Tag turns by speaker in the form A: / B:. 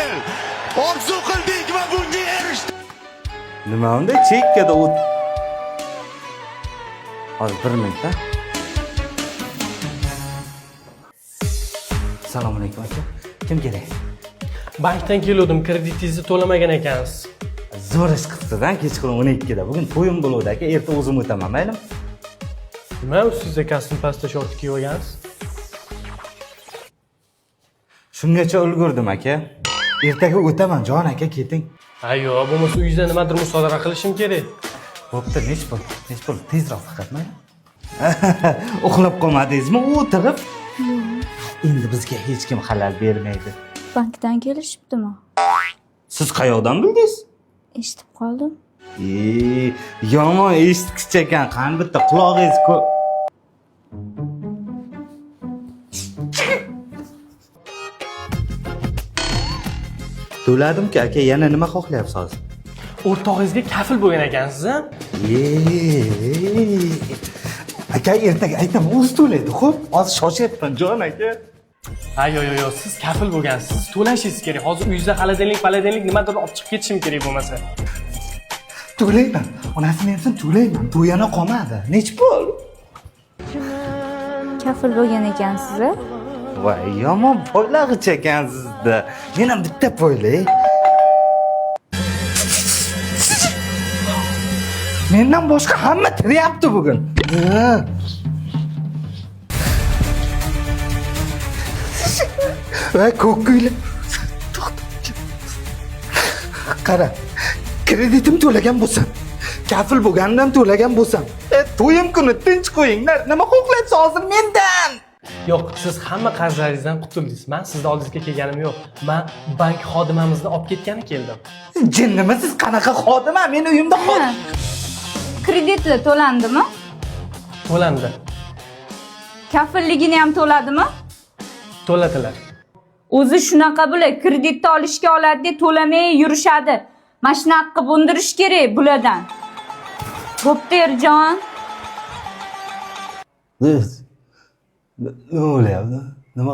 A: yengil orzu qildik va bunga erishdik.
B: Nima unda chekkada o't. Hozir 1 minut ha. Assalomu alaykum aka. Kim kerak?
C: Bankdan keldim, kreditingizni to'lamagan ekansiz.
B: Zo'r ish qilibsiz-da, kechqurun 12 da. Bugun to'yim bo'ladi aka, erta o'zim o'taman, maylimi?
C: Nima sizga kostyum pasta short kiyib olgansiz?
B: Shungacha ulgurdim aka. Ertaga o'taman, jon aka, keting.
C: Ayyo, bo'lmasa uyingizda nimadir musodara qilishim kerak.
B: Bo'pti, nech pul, tezroq faqat, mayli. Uxlab qolmadingizmi? O'tirib. Endi bizga hech kim xalal bermaydi.
D: Bankdan kelishibdimi?
B: Siz qayoqdan bildingiz?
D: Eshitib qoldim.
B: Yomon eshitgich ekan, qani bitta qulog'ingiz To'ladim-ku aka, yana nima xohlayapsiz?
C: O'rtog'ingizga kafil bo'lgan ekansiz-a?
B: Aka, ertaga aytaman, o'zi to'laydi, xo'p? Hozir shoshyapman, jon aka.
C: Yo, siz kafil bo'lgansiz. Siz to'lashingiz kerak. Hozir uyingizda xaladenlik nimadir olib chiqib ketishim kerak bo'lmasa.
B: To'layman. Onasini ham to'layman. To'yana qolmadi. Nech pul?
D: Kafil bo'lgan ekansiz-a?
B: Voy, yomon poylag'ich ekansizda. Men ham bitta poylay. Mendan boshqa hamma tiryapti bugun. Va ko'kko'ylar. Qara. Kreditim to'lagan bo'lsam, kafil bo'lgandan to'lagan bo'lsam, to'yim kuni tinch qo'yinglar. Nima xohlayapsiz hozir mendan?
C: Yo'q, siz hamma qarzlaringizdan qutuldingiz. Men sizni oldingizga kelganim yo'q. Men bank xodimamizni olib ketgani keldim.
B: Jinnimi siz qanaqa xodima? Men uyimda xodim.
D: Kreditli to'landimi?
C: To'landi.
D: Kafilligini ham to'ladimi?
C: To'ladilar.
D: O'zi shunaqa bo'ladi, kreditni olishga oladi, to'lamay yurishadi. Mana shunaqa qilib undirish kerak bulardan. Bo'pti, Erjon.
B: Nima bo'lyapti? Nima?